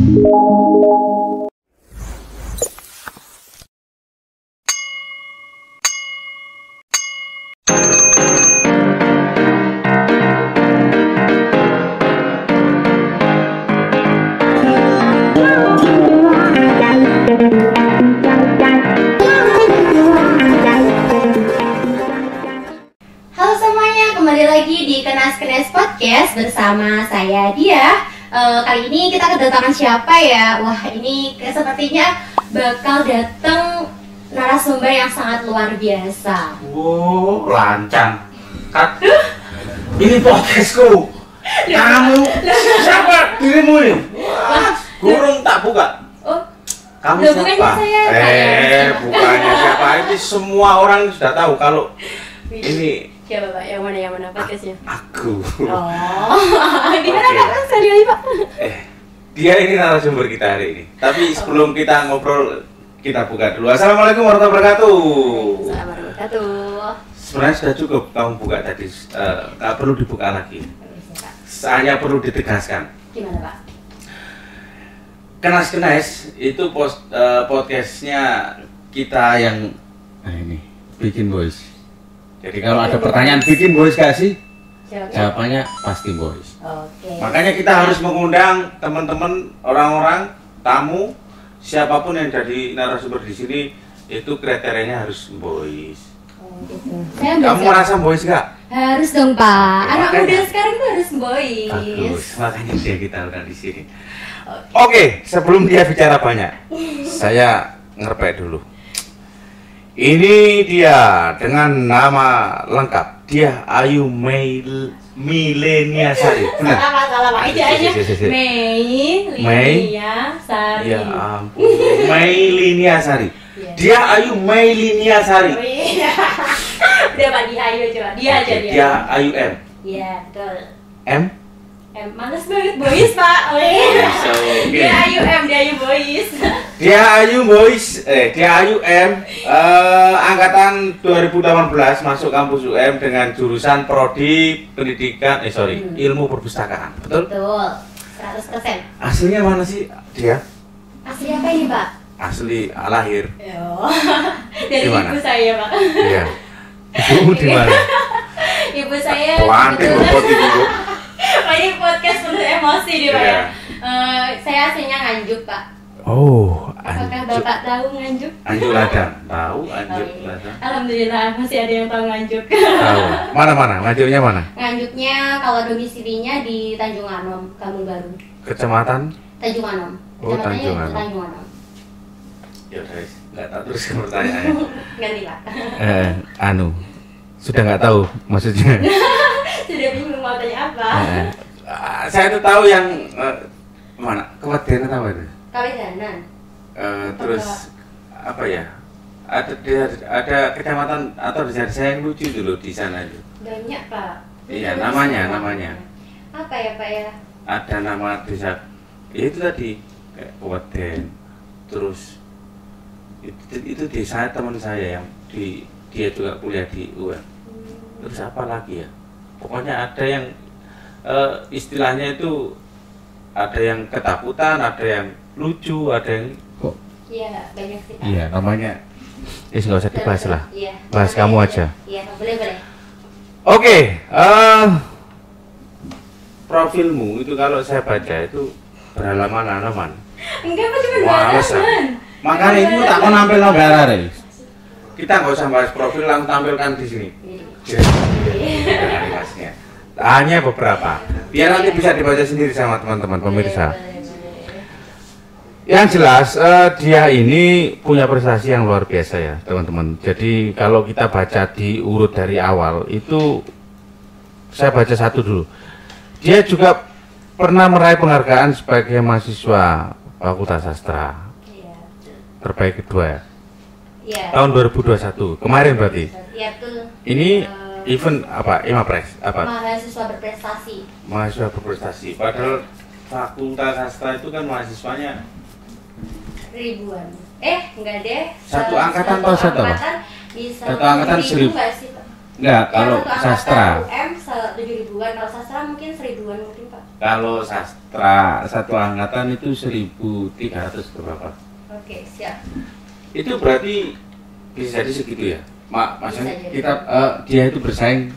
Kenas Podcast bersama saya Dia. Kali ini kita kedatangan siapa ya? Wah, ini sepertinya bakal datang narasumber yang sangat luar biasa. Wow, lancang. Ini podcastku. Kamu siapa dirimu ini? Gurung tak buka. Oh, kamu siapa? Bukannya siapa? Ini semua orang sudah tahu kalau ini. Siapa Pak? Yang mana podcastnya? Aku. Oh, gimana Pak? Sekali Pak. Dia ini narasumber kita hari ini. Tapi sebelum kita ngobrol, kita buka dulu. Assalamualaikum warahmatullahi wabarakatuh. Assalamualaikum warahmatullahi. Sebenarnya sudah cukup kamu buka tadi. Nggak perlu dibuka lagi. Hanya perlu ditegaskan. Gimana Pak? Kenas itu podcastnya kita yang ini bikin voice. Jadi kalau ada pertanyaan bikin voice gak sih? Jawabannya pasti voice. Oke. Makanya kita harus mengundang teman-teman, orang-orang, tamu, siapapun yang jadi narasumber di sini itu kriterianya harus voice. Oh, gitu. Kamu merasa voice gak? Harus dong Pak. Ya, anak muda sekarang tuh harus voice. Bagus. Makanya dia kita undang di sini. Oke, sebelum dia bicara banyak, saya ngerpek dulu. Ini dia dengan nama lengkap. Dia Ayu Mileniasari. Benar? Salah Pak. Ini aja Mileniasari. Ya ampun. Mileniasari. Dia Ayu Mileniasari. Udah Pak, dia Ayu coba. Dia aja dia. Dia Ayu M. Iya, betul. M? Males banget boys Pak. Dia Ayu M, dia Ayu boys. Dia Ayu M, angkatan 2018 masuk kampus UM dengan jurusan prodi pendidikan, ilmu perpustakaan. Betul? Betul, 100%. Aslinya mana sih dia? Asli apa ini Pak? Asli lahir. Dari dimana? Ibu saya Pak. Iya. Ibu di mana? Ibu saya. Wanti bobot ibu. Ini podcast penuh emosi dia Pak ya. Saya aslinya Nganjuk Pak. Oh, apakah Bapak tahu Nganjuk? Anjuk Ladang. Tahu Anjuk Ladang. Alhamdulillah masih ada yang tahu Nganjuk. Tahu. Mana? Nganjuknya mana? Nganjuknya kalau domisilinya di Tanjung Anom, Kampung Baru. Kecamatan? Tanjung Anom. Oh, Tanjung Anom. Tanjung Anom. Ya udah, nggak tahu terus pertanyaannya. Ganti Pak. Sudah nggak tahu maksudnya. Sudah bingung mau tanya apa. Saya tuh tahu yang mana? Kewedenan apa itu? Kawedanan. Terus apa ya? Ada kecamatan atau desa-desa yang lucu dulu di sana itu. Banyak Pak. Iya, namanya. Apa ya Pak ya? Ada nama desa. Ya itu tadi kayak Keweden. Terus itu desa teman saya yang dia juga kuliah di UM. Terus apa lagi ya? Pokoknya ada yang istilahnya itu ada yang ketakutan, ada yang lucu, ada yang Iya, banyak sih Pak. Iya, namanya nggak usah dibahas lah. Iya. Bahas kamu aja. Iya, boleh. Oke, profilmu itu kalau saya baca itu berhalaman-halaman. Enggak Pak, cuma Males, halaman. Makanya itu tak mau nampil nomor kita nggak usah bahas profil, langsung tampilkan di sini. Jelasnya. Hanya beberapa. Biar nanti bisa dibaca sendiri sama teman-teman pemirsa. Yang jelas dia ini punya prestasi yang luar biasa ya teman-teman. Jadi kalau kita baca diurut dari awal itu, saya baca satu dulu. Dia juga pernah meraih penghargaan sebagai mahasiswa Fakultas Sastra terbaik kedua ya. Tahun 2021 kemarin berarti. Iya betul. Ini event apa? Imapres apa? Mahasiswa berprestasi. Padahal Fakultas Sastra itu kan mahasiswanya ribuan. Enggak deh. Satu angkatan atau satu apa? Satu angkatan 1000. Enggak sih, Pak. Enggak, kalau sastra. UM 7.000-an, kalau sastra mungkin 1000-an mungkin, Pak. Kalau sastra satu angkatan itu 1.300 berapa? Oke, siap. Itu berarti bisa jadi segitu ya? Maksudnya Bisa jadi. kita dia itu bersaing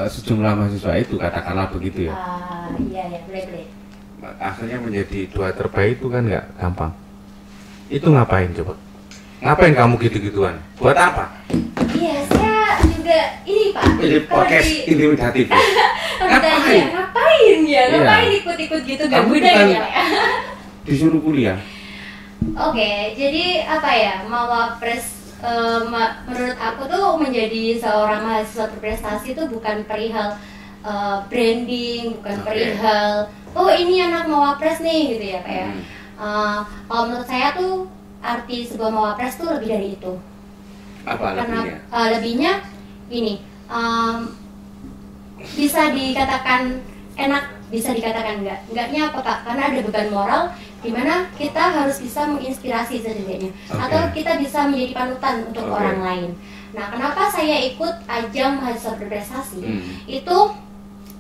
sejumlah mahasiswa itu, katakanlah begitu ya. Iya, boleh. Akhirnya menjadi 2 terbaik itu kan nggak gampang. Itu ngapain coba? Ngapain kamu gitu-gituan? Buat apa? Iya, saya juga ini Pak. Ini podcast intimidatif. Ya? Ngapain? Ngapain ya? Iya. Ngapain ikut-ikut gitu? Gak Kamu budaya kan ya? disuruh kuliah. Oke, jadi apa ya? Mawapres menurut aku tuh menjadi seorang mahasiswa berprestasi itu bukan perihal branding, bukan perihal oh ini anak Mawapres nih gitu ya Pak ya. Kalau menurut saya tuh arti sebuah Mawapres tuh lebih dari itu. Apa Karena lebihnya? lebihnya ini bisa dikatakan enak, bisa dikatakan enggaknya apa Pak? Karena ada beban moral di mana kita harus bisa menginspirasi setidaknya, atau kita bisa menjadi panutan untuk orang lain. Nah, kenapa saya ikut ajang mahasiswa berprestasi? Itu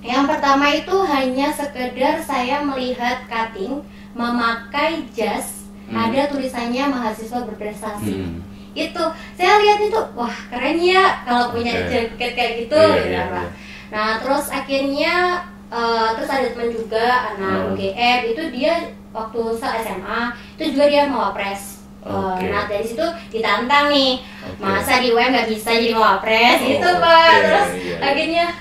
yang pertama itu hanya sekedar saya melihat cutting memakai jas ada tulisannya mahasiswa berprestasi. Itu saya lihat itu wah keren ya kalau punya jaket kayak gitu. Nah, terus akhirnya terus ada teman juga anak UGM itu dia waktu SMA itu juga dia Mawapres. Nah dari situ ditantang nih, masa di UM nggak bisa jadi Mawapres gitu Pak. Terus akhirnya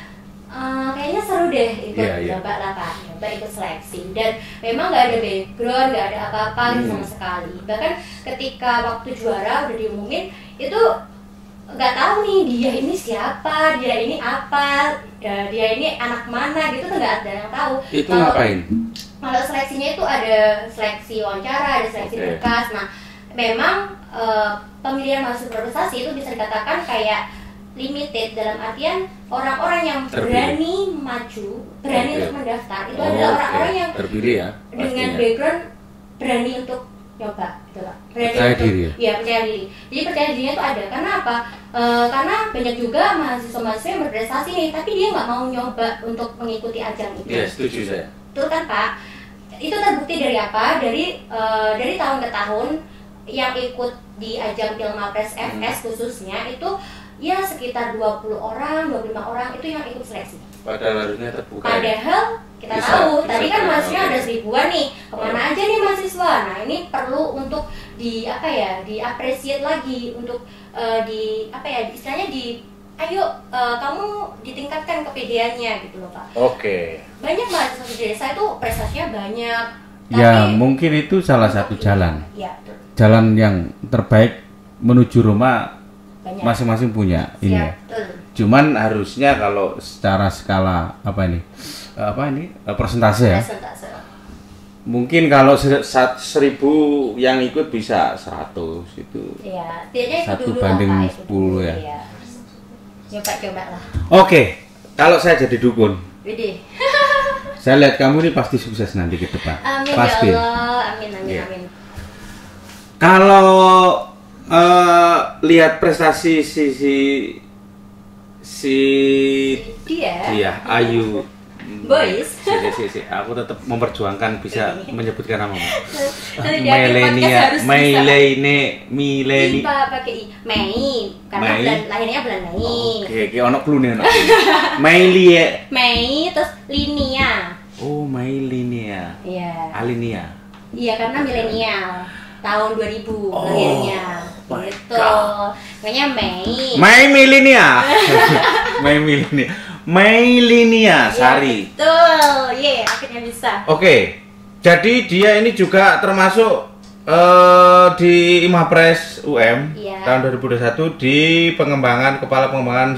kayaknya seru deh ikut coba lah Pak, coba ikut seleksi. Dan memang nggak ada background, nggak ada apa-apa sama sekali. Bahkan ketika waktu juara udah diumumin itu nggak tahu nih dia ini siapa, dia ini apa, dia ini anak mana gitu tuh nggak ada yang tahu. Itu ngapain? Kalau seleksinya itu ada seleksi wawancara, ada seleksi berkas. Nah, memang pemilihan mahasiswa berprestasi itu bisa dikatakan kayak limited dalam artian orang-orang yang berani maju, berani untuk mendaftar itu adalah orang-orang yang terpilih ya, dengan background berani untuk nyoba gitu Pak. Percaya diri ya? Iya, percaya diri. Jadi percaya dirinya itu ada karena apa? Karena banyak juga mahasiswa-mahasiswa yang berprestasi nih, tapi dia nggak mau nyoba untuk mengikuti ajang itu. Iya, setuju saya. Betul kan Pak? Itu terbukti dari apa? Dari tahun ke tahun yang ikut di ajang Pilmapres FS khususnya itu ya sekitar 20 orang, 25 orang itu yang ikut seleksi. Padahal harusnya terbuka. Padahal kita tahu tadi kan mahasiswa ada 1000-an nih, kemana aja nih mahasiswa? Nah ini perlu untuk diapresiasi lagi, untuk istilahnya ayo kamu ditingkatkan kepedeannya gitu loh Pak. Banyak mahasiswa di desa itu prestasinya banyak. Ya mungkin itu salah satu jalan. Ya, jalan yang terbaik menuju Roma masing-masing punya ini. Cuman harusnya kalau secara skala persentase ya. Mungkin kalau 1.000 yang ikut bisa 100 itu. Iya, 1 banding 10 ya. Coba lah. Oke, kalau saya jadi dukun. Widih. Saya lihat kamu ini pasti sukses nanti ke depan. Amin pasti. Ya Allah, amin. Kalau lihat prestasi si dia Ayu Boys. Aku tetap memperjuangkan bisa menyebutkan nama. Milenia. Pakai I. Mei. Karena lahirnya bulan Mei. Oke, ono clue-ne ono. Mei terus Linia. Oh, Linia. Iya. Alinia. Iya, karena milenial. Tahun 2000 lahirnya. Gitu. Makanya Mei. Milenia. Linia Sari. Betul, akhirnya bisa. Oke, jadi dia ini juga termasuk di Imapres UM tahun 2021 di pengembangan kepala pengembangan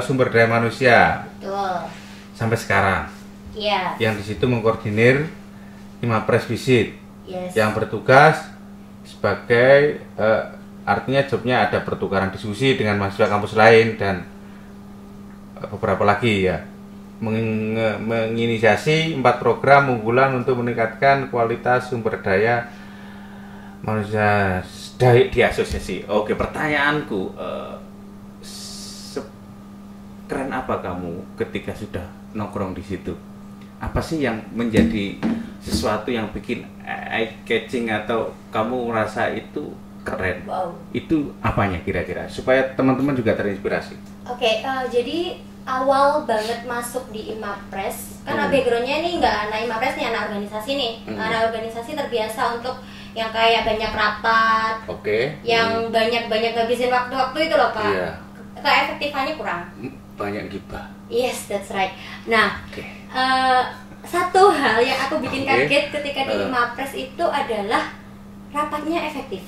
sumber daya manusia. Betul. Sampai sekarang. Iya. Yang di situ mengkoordinir Imapres Visit. Yang bertugas sebagai artinya jobnya ada pertukaran diskusi dengan mahasiswa kampus lain dan beberapa lagi ya, menginisiasi 4 program unggulan untuk meningkatkan kualitas sumber daya manusia di asosiasi. Oke, pertanyaanku, keren apa kamu ketika sudah nongkrong di situ? apa sih yang menjadi sesuatu yang bikin eye catching atau kamu merasa itu keren? Wow. Itu apanya kira-kira supaya teman-teman juga terinspirasi? Oke, jadi awal banget masuk di Imapres, karena backgroundnya ini nggak anak Imapres nih, anak organisasi nih. Anak organisasi terbiasa untuk yang kayak banyak rapat, yang banyak ngabisin waktu-waktu itu loh Pak. Iya. Keefektifannya kurang. Banyak gibah. Yes, that's right. Nah, satu hal yang aku bikin kaget ketika di Imapres itu adalah rapatnya efektif.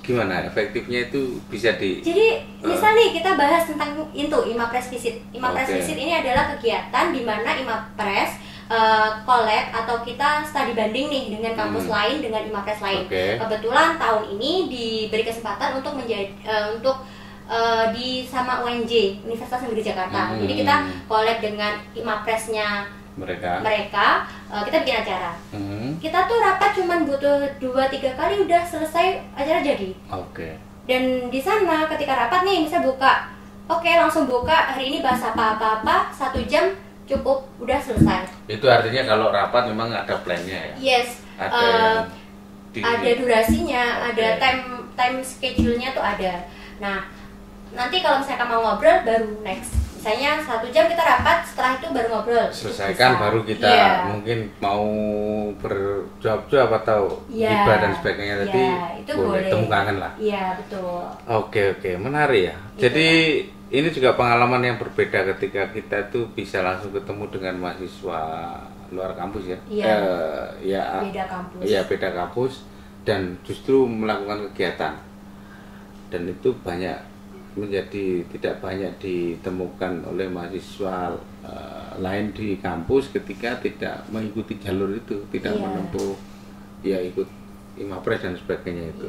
Gimana efektifnya itu bisa Jadi misal nih kita bahas tentang Imapres Visit. Imapres Visit ini adalah kegiatan di mana Imapres collab atau kita studi banding nih dengan kampus lain, dengan Imapres lain. Kebetulan tahun ini diberi kesempatan untuk di sama UNJ, Universitas Negeri Jakarta. Jadi kita collab dengan Imapresnya mereka, kita bikin acara. Kita tuh rapat cuman butuh 2-3 kali udah selesai, acara jadi. Dan di sana ketika rapat nih bisa buka, langsung buka, hari ini bahas apa-apa, 1 jam cukup, udah selesai. Itu artinya kalau rapat memang ada plannya ya? Yes, ada durasinya, ada time schedule-nya tuh ada. Nah, nanti kalau misalkan mau ngobrol baru next. Misalnya 1 jam kita rapat, setelah itu baru ngobrol. Selesaikan baru kita mungkin mau berjawab atau hibah dan sebagainya tadi itu boleh temukan lah. Iya betul. Oke, menarik ya. Jadi ini juga pengalaman yang berbeda ketika kita tuh bisa langsung ketemu dengan mahasiswa luar kampus ya. Beda kampus. Iya, beda kampus dan justru melakukan kegiatan. Dan itu tidak banyak ditemukan oleh mahasiswa lain di kampus ketika tidak mengikuti jalur itu, tidak menempuh ikut Imapres dan sebagainya itu.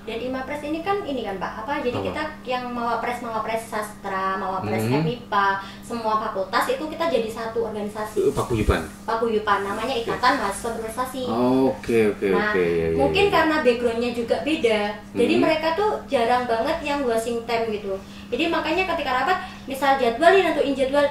Dan Imapres ini kan Pak, jadi kita yang mawapres sastra, mawapres MIPA, semua fakultas itu kita jadi satu organisasi. Paguyuban, namanya Ikatan Mahasiswa Berprestasi. Mungkin karena backgroundnya juga beda, jadi mereka tuh jarang banget yang wasting time gitu. Jadi makanya ketika rapat, misal jadwal nentuin jadwal,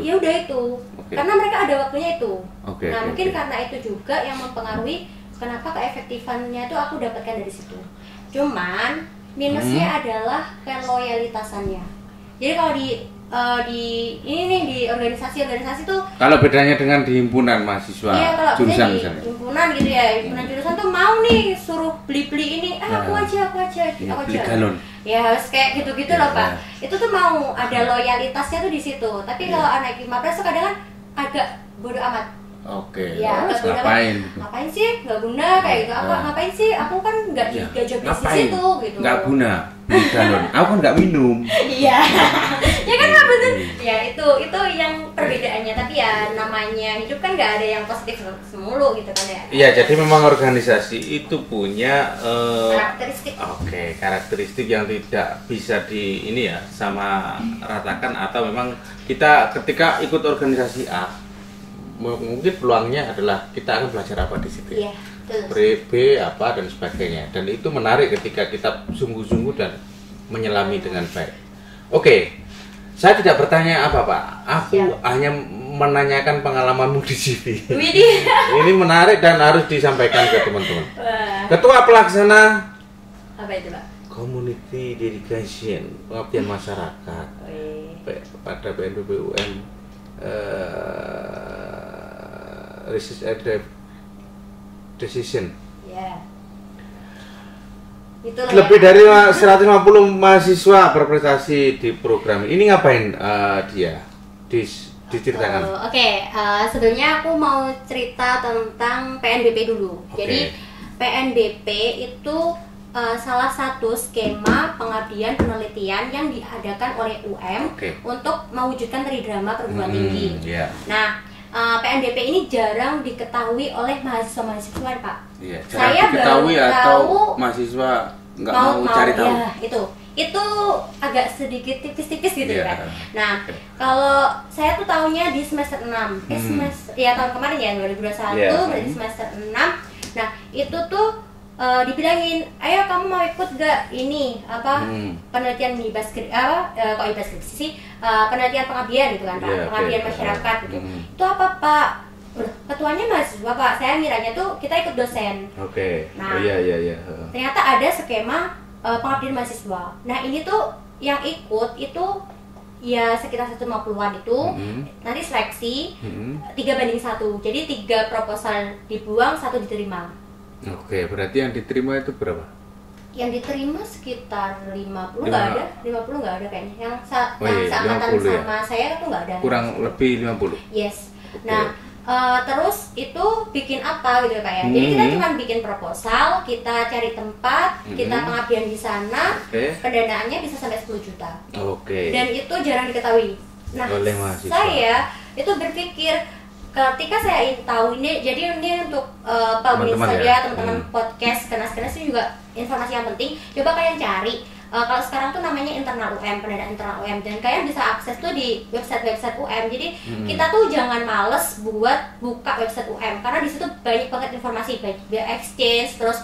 ya udah itu, karena mereka ada waktunya itu. Mungkin karena itu juga yang mempengaruhi kenapa keefektifannya tuh aku dapatkan dari situ. Cuman minusnya adalah keloyalitasannya. Jadi kalau di organisasi tuh, kalau bedanya dengan di himpunan mahasiswa jurusan misalnya, himpunan gitu ya, himpunan jurusan tuh mau nih suruh beli ini, aku aja galon. Ya harus kayak gitu loh Pak. Itu tuh mau ada loyalitasnya tuh di situ. Tapi kalau anak Imapres tuh kadang kan agak bodoh amat. Ngapain sih, nggak guna kayak gitu. Ngapain sih, aku kan nggak job di situ gitu. Nggak guna, beli galon. Aku kan nggak minum. Iya, ya kan nggak betul. Ya itu yang perbedaannya. Tapi ya namanya hidup kan nggak ada yang positif semulu gitu kan ya. Iya, jadi memang organisasi itu punya karakteristik. Karakteristik yang tidak bisa sama ratakan, atau memang kita ketika ikut organisasi A, mungkin peluangnya adalah kita akan belajar apa di situ, B apa dan sebagainya, dan itu menarik ketika kita sungguh-sungguh dan menyelami dengan baik. Saya tidak bertanya apa Pak, aku hanya menanyakan pengalamanmu di CV. Ini menarik dan harus disampaikan ke teman-teman. Ketua pelaksana apa itu Pak? Community Dedication, pengabdian masyarakat pada BNPB-UM. Research and Decision. Lebih dari 150 mahasiswa berprestasi di program ini. Ngapain dia? Diceritakan. Sebelumnya aku mau cerita tentang PNBP dulu. Jadi PNBP itu salah satu skema pengabdian penelitian yang diadakan oleh UM untuk mewujudkan tridharma perguruan tinggi. Nah, PNBP ini jarang diketahui oleh mahasiswa-mahasiswa Pak. Saya baru tahu mahasiswa nggak mau cari tahu. Itu agak sedikit tipis-tipis gitu kan. Nah, kalau saya tuh tahunya di semester 6. Tahun kemarin ya 2021 berarti semester 6. Nah, itu tuh dibilangin, ayo kamu mau ikut gak ini penelitian kok ibas skripsi sih, penelitian pengabdian gitu kan Pak, pengabdian masyarakat gitu. Itu apa Pak? Ketuanya mahasiswa Pak, saya ngiranya tuh kita ikut dosen. Nah, iya. Ternyata ada skema pengabdian mahasiswa. Nah ini tuh yang ikut itu ya sekitar 150-an itu, nanti seleksi 3:1, jadi 3 proposal dibuang, 1 diterima. Berarti yang diterima itu berapa? Yang diterima sekitar 50 nggak ada, 50 nggak ada kayaknya. Yang seangkatan sama saya itu nggak ada. Kurang lebih 50? Yes. Nah, terus itu bikin apa gitu Pak ya? Jadi kita cuma bikin proposal, kita cari tempat, kita pengabdian di sana, pendanaannya bisa sampai 10 juta. Dan itu jarang diketahui. Nah, saya itu berpikir ketika saya tahu ini, jadi ini untuk pemirsa ya, teman-teman podcast Kenas-Kenas itu juga informasi yang penting. Coba kalian cari. Kalau sekarang tuh namanya internal UM, pendanaan internal UM, dan kalian bisa akses tuh di website UM. Jadi kita tuh jangan males buat buka website UM karena di situ banyak banget informasi, baik exchange, terus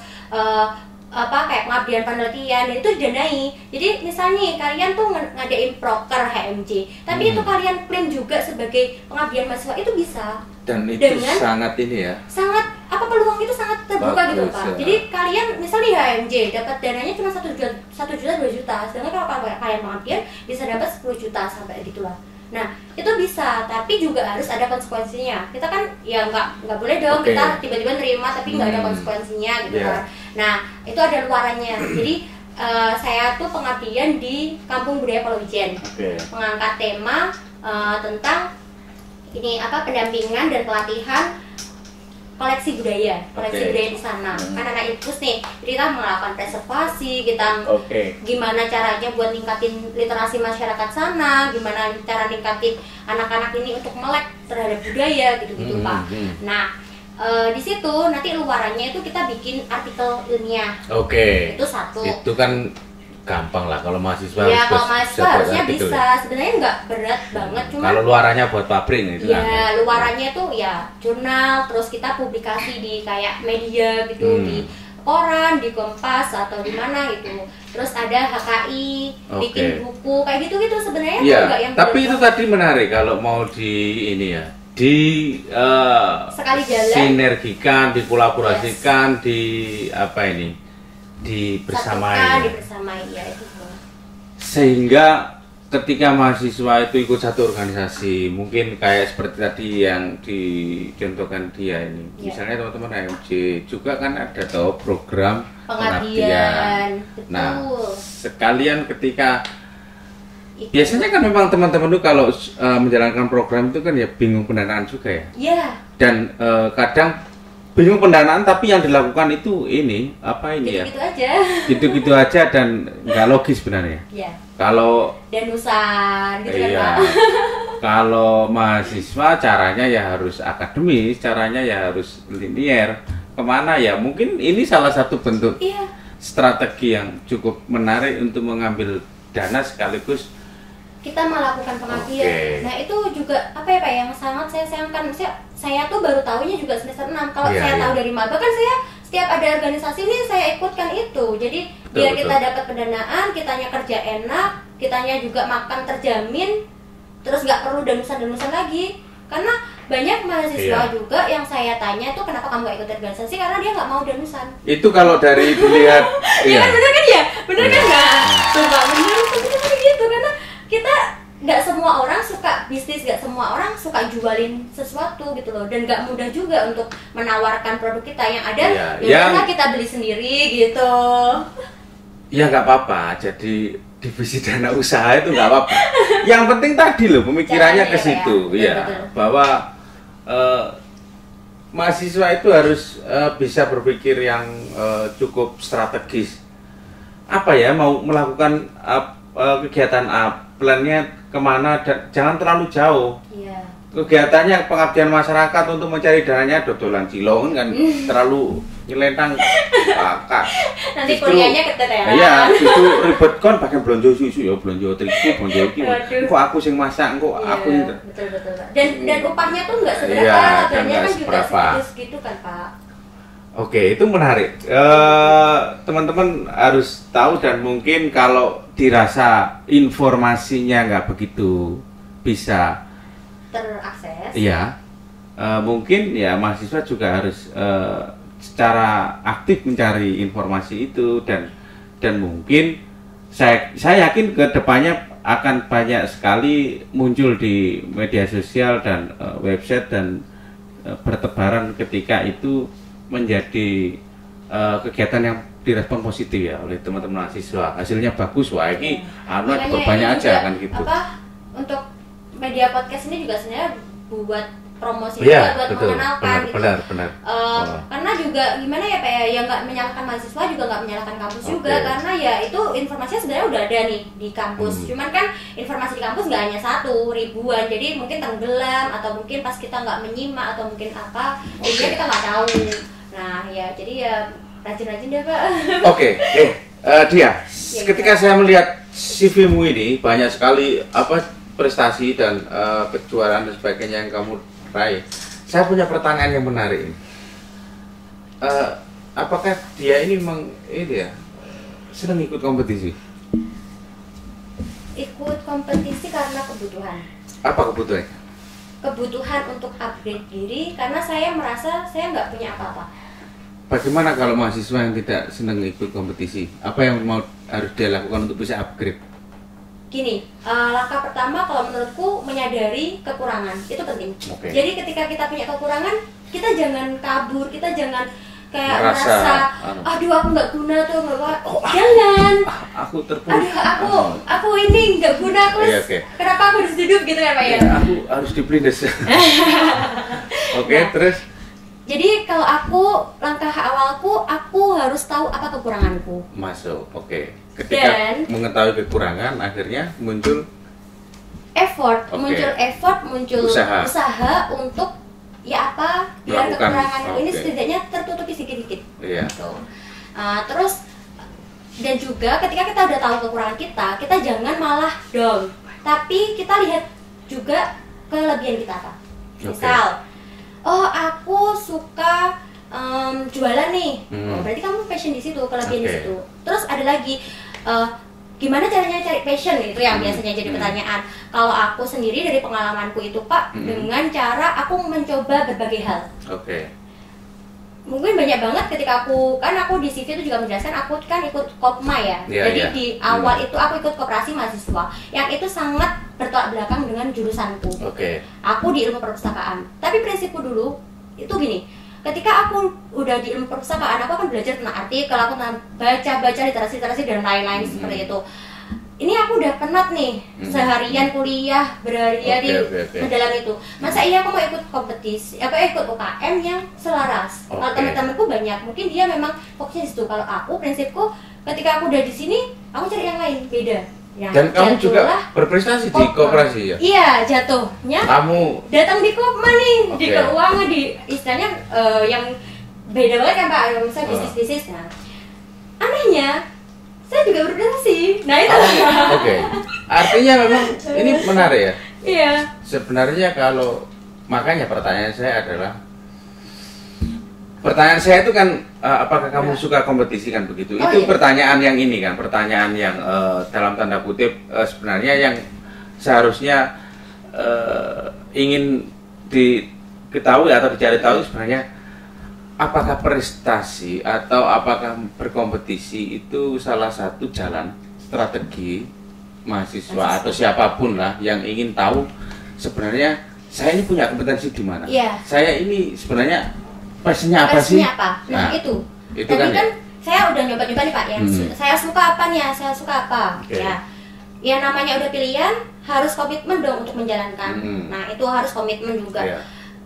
kayak pengabdian penelitian, dan itu didanai. Jadi misalnya kalian tuh ngadain proker HMJ, tapi itu kalian klaim juga sebagai pengabdian mahasiswa, itu bisa. Dan itu dengan sangat ini ya, sangat peluang itu sangat terbuka gitu Pak. Jadi kalian misalnya di HMJ dapat dananya cuma 1 juta 2 juta, sedangkan kalau kalian pengabdian bisa dapat 10 juta sampai gitulah. Nah itu bisa, tapi juga harus ada konsekuensinya. Kita kan ya nggak boleh dong kita tiba-tiba nerima tapi nggak ada konsekuensinya gitu kan. Nah itu ada luarannya. Jadi saya tuh pengabdian di Kampung Budaya Palawija, mengangkat tema tentang ini pendampingan dan pelatihan koleksi budaya di sana. Kan anak impus nih, jadi kita melakukan preservasi, kita gimana caranya buat ningkatin literasi masyarakat sana, gimana cara ningkatin anak-anak ini untuk melek terhadap budaya gitu-gitu Pak. Nah di situ nanti luarannya itu kita bikin artikel ilmiah. Itu satu. Itu kan gampang lah kalau mahasiswa. Ya kalau mahasiswa harusnya bisa. Sebenarnya nggak berat banget, cuma kalau luarannya buat pabrik itu ya luarannya tuh ya jurnal, terus kita publikasi di kayak media gitu, di koran, di Kompas atau di mana gitu. Terus ada HKI, bikin buku kayak gitu sebenarnya enggak yang tapi itu tadi menarik kalau mau di ini ya, sekali jalan sinergikan, dikolaborasikan, di dibersamai ya itu. Sehingga ketika mahasiswa itu ikut satu organisasi, mungkin kayak seperti tadi yang dicontohkan dia ini, misalnya teman-teman HMJ juga kan ada program pengabdian. Nah sekalian ketika biasanya kan memang teman-teman tuh kalau menjalankan program itu kan ya bingung pendanaan juga ya. Dan kadang bingung pendanaan, tapi yang dilakukan itu gitu-gitu aja dan nggak logis sebenarnya. Kalau danusan gitu kan Pak. Kalau mahasiswa caranya ya harus akademis, caranya ya harus linier. Kemana ya? Mungkin ini salah satu bentuk strategi yang cukup menarik untuk mengambil dana sekaligus kita melakukan pengabdian. Nah itu juga Pak yang sangat saya sayangkan. Saya tuh baru tahunya juga semester 6. Kalau saya tahu dari maba kan saya setiap ada organisasi ini saya ikutkan itu. Jadi biar kita dapat pendanaan, kitanya kerja enak, kitanya juga makan terjamin, terus nggak perlu danusan lagi. Karena banyak mahasiswa juga yang saya tanya tuh kenapa kamu gak ikut organisasi, karena dia nggak mau danusan. Itu kalau dari dilihat kan bener kan ya? Bener kan nggak? Tuh nggak bener gitu, karena kita nggak semua orang suka bisnis, nggak semua orang suka jualin sesuatu gitu loh, dan nggak mudah juga untuk menawarkan produk kita yang ada yang kita beli sendiri gitu. Ya nggak apa-apa, jadi divisi dana usaha itu nggak apa-apa. Yang penting tadi loh pemikirannya ke situ, bahwa mahasiswa itu harus bisa berpikir yang cukup strategis. Mau melakukan kegiatan plannya kemana, jangan terlalu jauh. Kegiatannya pengabdian masyarakat untuk mencari dananya dodolan cilong kan terlalu nyelentang kakak. Nanti kuliahnya keteteran. Iya, itu ribet kan pakai belanja susu ya, belanja terigu, belanja iki. Kok aku sing masak, kok aku betul. Dan upahnya tuh nggak seberapa, harganya kan juga segitu kan Pak. Oke, itu menarik. Teman-teman harus tahu dan mungkin kalau dirasa informasinya nggak begitu bisa terakses. Iya, mungkin ya mahasiswa juga harus secara aktif mencari informasi itu dan mungkin saya yakin kedepannya akan banyak sekali muncul di media sosial dan website dan bertebaran ketika itu menjadi kegiatan yang direspon positif ya oleh teman-teman mahasiswa. Hasilnya bagus, wah ini banyak aja kan gitu. Apa untuk media podcast ini juga sebenarnya buat promosi ya, juga, buat betul, mengenalkan gitu. Benar. Karena juga gimana ya Pak ya, nggak menyalahkan mahasiswa juga nggak menyalahkan kampus juga, karena ya itu informasinya sebenarnya udah ada nih di kampus. Cuman kan informasi di kampus nggak hanya satu, ribuan, jadi mungkin tenggelam atau mungkin pas kita nggak menyimak atau mungkin apa, jadi kita nggak tahu. Nah ya jadi ya rajin-rajin deh Pak. Oke, Dia, ketika saya melihat CV-mu ini banyak sekali prestasi dan kejuaraan dan sebagainya yang kamu raih. Saya punya pertanyaan yang menarik ini. Apakah dia ini memang senang ikut kompetisi? Ikut kompetisi karena kebutuhan. Apa kebutuhannya? Kebutuhan untuk upgrade diri, karena saya merasa saya nggak punya apa-apa. Bagaimana kalau mahasiswa yang tidak senang ikut kompetisi? Apa yang harus dia lakukan untuk bisa upgrade? Gini, langkah pertama kalau menurutku menyadari kekurangan itu penting. Okay. Jadi ketika kita punya kekurangan, kita jangan kabur, kita jangan kayak merasa, aduh aku nggak guna tuh, jangan. Aku terpuruk. Aduh aku ini nggak guna, kenapa aku harus hidup gitu kan Pak ya? Aku harus diplindes. Oke, terus? Jadi kalau langkah awalku, aku harus tahu apa kekuranganku. Masuk, oke. Ketika mengetahui kekurangan, akhirnya muncul effort, muncul usaha untuk ya apa biar kekuranganku ini setidaknya tertutupi sedikit-sedikit. Iya. Gitu. Terus dan juga ketika kita udah tahu kekurangan kita jangan malah down, tapi kita lihat juga kelebihan kita apa. Misal, oh aku suka jualan nih, berarti kamu passion di situ, kelebihan di situ. Terus ada lagi, gimana caranya cari passion itu yang biasanya jadi pertanyaan. Kalau aku sendiri dari pengalamanku itu Pak, dengan cara aku mencoba berbagai hal. Mungkin banyak banget ketika aku di CV itu juga menjelaskan aku kan ikut Kopma ya. Jadi di awal itu aku ikut koperasi mahasiswa yang itu sangat bertolak belakang dengan jurusanku. Aku di ilmu perpustakaan. Tapi prinsipku dulu itu gini, ketika aku udah di ilmu perpustakaan, aku akan belajar tentang artikel, aku baca literasi dan lain-lain seperti itu. Ini aku udah penat nih, seharian kuliah, berhari-hari dalam itu. Masa iya aku mau ikut kompetisi, ikut UKM yang selaras? Kalau teman-temanku banyak, mungkin dia memang fokusnya di situ. Kalau aku, prinsipku, ketika aku udah di sini, aku cari yang lain, beda. Ya, dan kamu juga berprestasi di koperasi ya? Iya, jatuhnya kamu datang di Kopma nih, di keuangan, di istilahnya yang beda banget kan Pak, misalnya bisnis-bisnis. Nah, anehnya saya juga berdonasi. Nah itu. Artinya memang ini menarik ya? Iya. Sebenarnya kalau makanya pertanyaan saya itu kan apakah kamu suka kompetisi kan begitu? Itu pertanyaan yang ini kan, pertanyaan yang dalam tanda kutip sebenarnya yang seharusnya ingin diketahui atau dicari tahu sebenarnya apakah prestasi atau apakah berkompetisi itu salah satu jalan strategi mahasiswa atau siapapun lah yang ingin tahu sebenarnya saya ini punya kompetensi di mana? Saya ini sebenarnya passionnya apa sih? Nah, itu kan saya udah nyoba-nyoba nih Pak, yang saya suka apa nih, saya suka apa. Ya namanya udah pilihan, harus komitmen dong untuk menjalankan. Nah itu harus komitmen juga.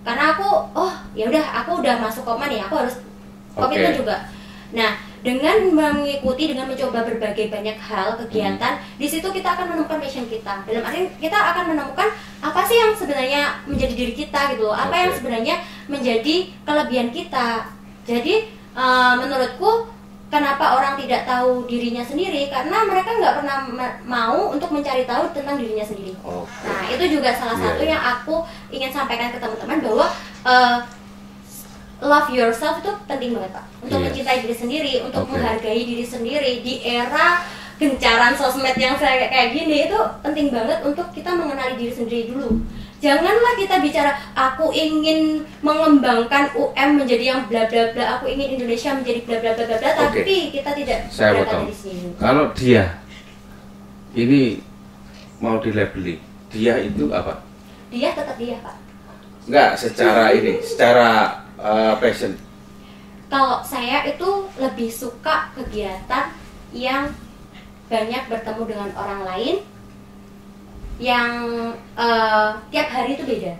Karena aku, ya udah, aku udah masuk Kopma nih, aku harus komitmen juga. Nah dengan mengikuti, dengan mencoba berbagai banyak hal kegiatan, di situ kita akan menemukan passion kita. Dalam arti kita akan menemukan apa sih yang sebenarnya menjadi diri kita gitu, apa yang sebenarnya menjadi kelebihan kita. Jadi menurutku kenapa orang tidak tahu dirinya sendiri, karena mereka nggak pernah mau untuk mencari tahu tentang dirinya sendiri. Nah itu juga salah satu yang aku ingin sampaikan ke teman-teman, bahwa love yourself itu penting banget Pak. Untuk Yes. mencintai diri sendiri, untuk Oke. menghargai diri sendiri di era gencaran sosmed yang kayak gini itu penting banget untuk kita mengenali diri sendiri dulu. Janganlah kita bicara aku ingin mengembangkan UM menjadi yang bla bla bla, aku ingin Indonesia menjadi bla bla bla bla, bla, Oke. tapi kita tidak Saya berangkat potong. dari sini. Kalau dia ini mau dilabeli, dia itu apa? Dia tetap dia Pak. Enggak, secara ini, secara passion. Kalau saya itu lebih suka kegiatan yang banyak bertemu dengan orang lain, yang tiap hari itu beda.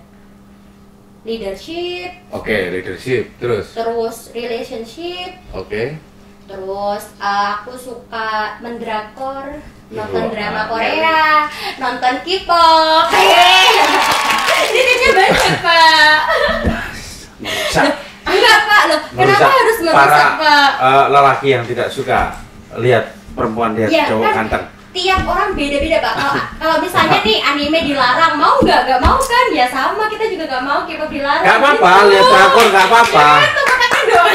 Leadership, Oke, leadership, terus. terus relationship, Oke. terus aku suka mendrakor, nonton Wah, drama iya. Korea, nonton K-pop. Titiknya banyak Pak. Merusak, Enggak Pak, loh kenapa harus para merusak Pak? lelaki yang tidak suka lihat perempuan lihat Ya, cowok kan ganteng. tiap orang beda-beda Pak. Kalau misalnya nih anime dilarang, mau nggak mau kan? Ya sama, kita juga nggak mau K-pop dilarang. Gak apa-apa, gitu. lihat drakor gak apa-apa. Ya, itu katakan dong.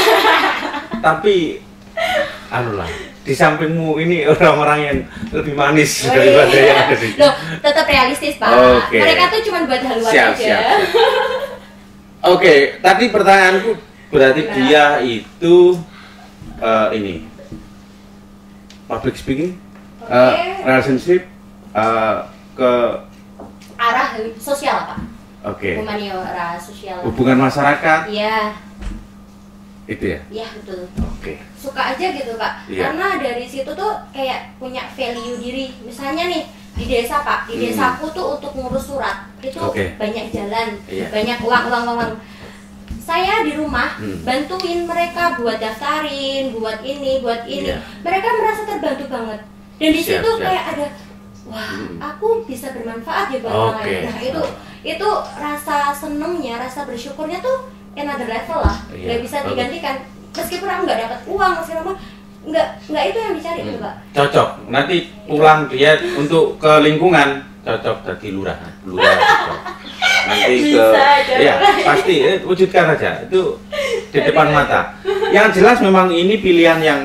Tapi, anulah, di sampingmu ini orang-orang yang lebih manis Oh, daripada iya. yang ada di. Loh, tetap realistis Pak. Oke. Mereka tuh cuma buat haluan Siap, aja. siap. Oke, tadi pertanyaanku berarti Nah. dia itu ini public speaking, Oke. relationship, ke Arah sosial Pak. oke, Humaniora sosial. hubungan masyarakat Iya, itu ya. iya betul. Oke, Suka aja gitu Pak. Iya. Karena dari situ tuh kayak punya value diri. Misalnya nih di desa Pak, di desaku tuh untuk ngurus surat itu Oke. banyak jalan, Iya. banyak uang. Saya di rumah bantuin mereka buat daftarin, buat ini. Iya. Mereka merasa terbantu banget. Dan di Siap, situ siap. kayak ada, wah, aku bisa bermanfaat ya buat orang Oke. lain. Nah itu rasa senengnya, rasa bersyukurnya tuh another level lah. Iya, Nggak bisa bagus. digantikan. Meskipun aku nggak dapat uang, meskipun nggak itu yang dicari gitu Pak. cocok. Nanti pulang dia untuk ke lingkungan cocok jadi lurah cocok. Nanti Bisa aja. ya pasti wujudkan aja itu di depan mata. Yang jelas memang ini pilihan yang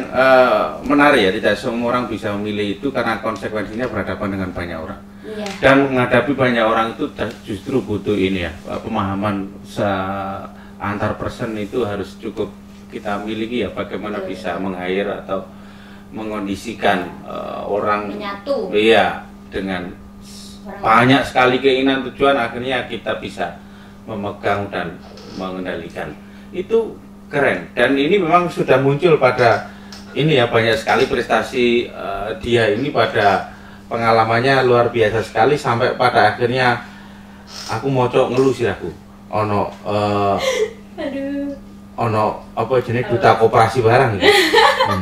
menarik ya, tidak semua orang bisa memilih itu karena konsekuensinya berhadapan dengan banyak orang. Iya. Dan menghadapi banyak orang itu justru butuh ini ya, pemahaman antar person itu harus cukup kita miliki ya, bagaimana Betul. bisa meng-hire atau mengondisikan orang Menyatu. iya dengan Orang banyak sekali keinginan tujuan, akhirnya kita bisa memegang dan mengendalikan. Itu keren, dan ini memang sudah muncul pada ini ya, banyak sekali prestasi dia ini pada pengalamannya luar biasa sekali sampai pada akhirnya aku mocok ngeluh sih aku ono Aduh. ono apa jenis duta koperasi barang iki.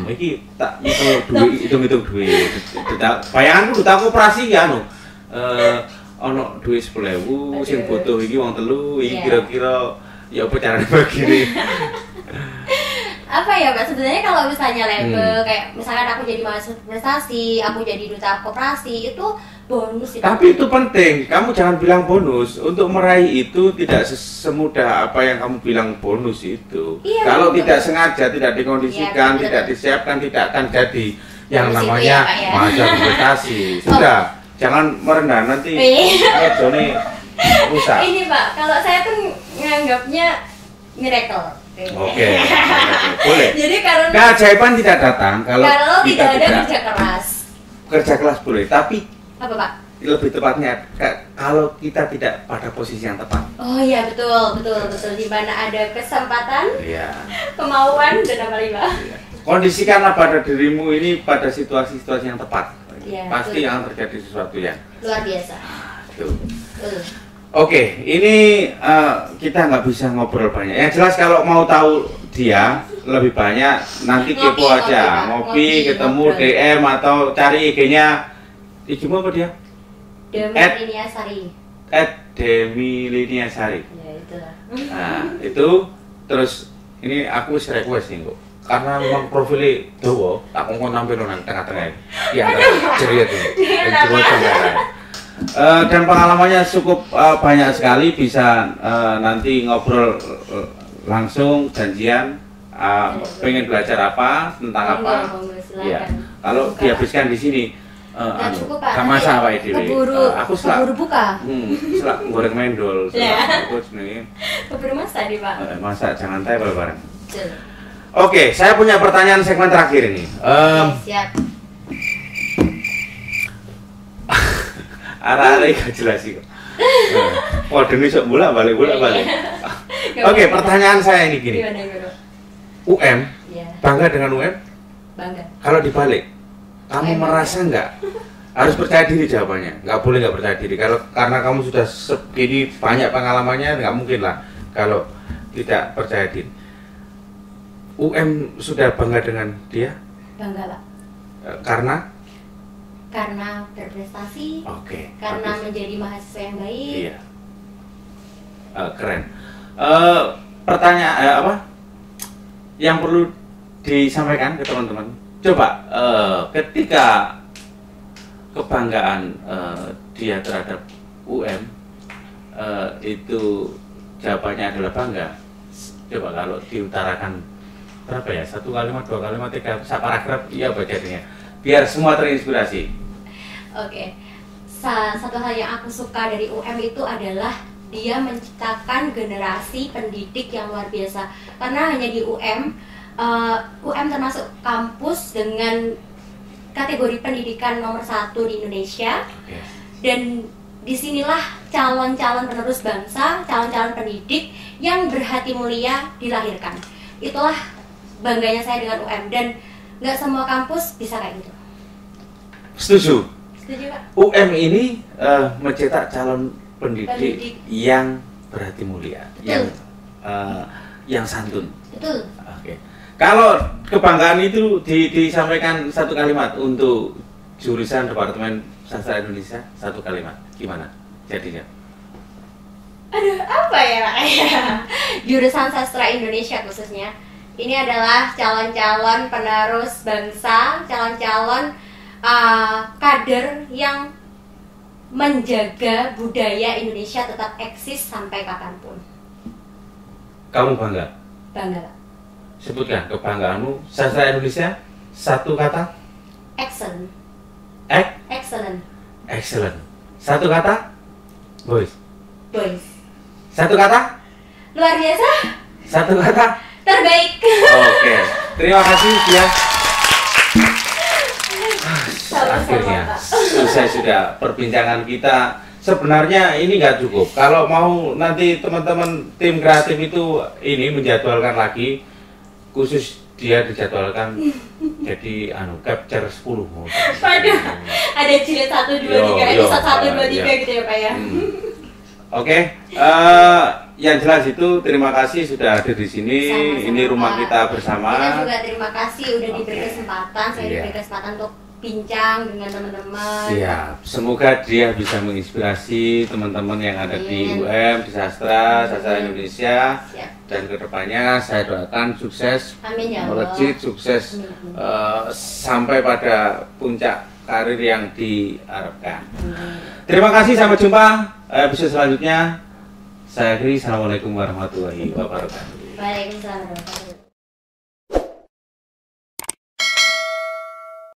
Iki tak hitung-hitung duit. Bayanganku duta koperasi ya anu. Ono duit 10.000 sing Aduh. butuh iki wong telu, iki Iya. kira-kira ya apa carane begini. Apa ya Pak, sebenarnya kalau misalnya label kayak misalkan aku jadi mahasiswa prestasi, aku jadi duta koperasi, itu bonus itu. Tapi itu penting, kamu jangan bilang bonus. Untuk meraih itu tidak semudah apa yang kamu bilang bonus itu. Iya, Kalau betul. tidak sengaja, tidak dikondisikan, Iya, betul. tidak disiapkan, tidak akan jadi yang Bonus itu namanya ya, Pak, ya. mahasiswa prestasi. Sudah, jangan merendah nanti Iya. Joni rusak. Ini Pak, kalau saya tuh nganggapnya miracle. Oke, boleh. Jadi karena Keajaiban tidak datang kalau tidak kita ada kerja keras. kerja keras boleh, tapi Apa Pak? lebih tepatnya kalau kita tidak pada posisi yang tepat. Oh iya betul. Di mana ada kesempatan, Iya. kemauan dan apa lagi Pak? Kondisikanlah pada dirimu ini pada situasi-situasi yang tepat. Iya, Pasti betul. akan terjadi sesuatu yang Luar biasa. tuh. Betul. Oke, ini kita nggak bisa ngobrol banyak. Yang jelas kalau mau tahu dia lebih banyak nanti Ngopi, kepo aja, ngopi, ngopi, Pak. ketemu Ngobrol. DM atau cari IG-nya. IG-mu apa dia? Demi Sari. @demiliniasari. Ya itulah. Nah, itu terus ini aku wis request nih kok. Karena memang profilnya dawa, tak ngomong nampil nang tengah-tengah. Di antara cerit ini. Dan coba coba. Dan pengalamannya cukup banyak sekali, bisa nanti ngobrol langsung janjian pengen belajar apa tentang apa. Iya. Kalau dihabiskan di sini cukup Pak. Gak masak Pak Dewi. Aku keburu buka. Selak goreng mendol. Aku jenenge. Keburu masak nih Pak. Masak jangan tepel bareng. Oke, saya punya pertanyaan segmen terakhir ini. Siap. Arah-arah gak jelas sih. Waduh ini sok bolak-balik. Oke, pertanyaan saya ini gini. UM, bangga dengan UM? Bangga. Kalau dibalik, kamu merasa nggak harus percaya diri jawabannya? Nggak boleh nggak percaya diri. Karena kamu sudah segini banyak pengalamannya, nggak mungkin lah kalau tidak percaya diri. UM sudah bangga dengan dia? Bangga Pak. Karena berprestasi. Oke. Karena menjadi mahasiswa yang baik. Iya. Keren. Pertanyaan apa? Yang perlu disampaikan ke teman-teman. Coba ketika kebanggaan dia terhadap UM itu jawabannya adalah bangga. Coba kalau diutarakan berapa ya? 1 kalimat, 2 kalimat, 3 paragraf, iya bacanya. Biar semua terinspirasi. Oke. Satu hal yang aku suka dari UM itu adalah dia menciptakan generasi pendidik yang luar biasa. Karena hanya di UM termasuk kampus dengan kategori pendidikan nomor 1 di Indonesia. Dan disinilah calon-calon penerus bangsa, calon-calon pendidik yang berhati mulia dilahirkan. Itulah bangganya saya dengan UM, dan nggak semua kampus bisa kayak gitu. Setuju. Setuju Pak. UM ini mencetak calon pendidik yang berhati mulia, yang santun. Betul. Oke. Kalau kebanggaan itu disampaikan 1 kalimat untuk jurusan Departemen Sastra Indonesia, 1 kalimat, gimana jadinya? Aduh, apa ya Pak? Jurusan Sastra Indonesia khususnya, ini adalah calon-calon penerus bangsa, calon-calon kader yang menjaga budaya Indonesia tetap eksis sampai kapanpun. Kamu bangga? Bangga Pak. Sebutkan kebanggaanmu. Sastra Indonesia, 1 kata? Excellent. Excellent. Excellent. 1 kata? Boys. 1 kata? Luar biasa. 1 kata? Terbaik. Oke. Terima kasih ya. Akhirnya selesai sudah perbincangan kita. Sebenarnya ini nggak cukup. Kalau mau nanti teman-teman tim kreatif itu ini menjadwalkan lagi, khusus dia dijadwalkan jadi capture 10. Waduh, ada jilid 1, 2, 3, episode 1, 2, 3 gitu ya Pak ya. Oke, yang jelas itu terima kasih sudah hadir di sini. Sama-sama, ini rumah Pak. kita bersama. Kita juga terima kasih udah diberi kesempatan, saya diberi kesempatan untuk bincang dengan teman-teman. Siap. Semoga dia bisa menginspirasi teman-teman yang ada di UM, di Sastra Indonesia. Siap. Dan kedepannya saya doakan sukses, Amin ya Allah. melejit, sukses sampai pada puncak karir yang diharapkan. Terima kasih, sampai jumpa episode selanjutnya. Saya akhiri, assalamualaikum warahmatullahi wabarakatuh. Waalaikumsalam warahmatullahi wabarakatuh.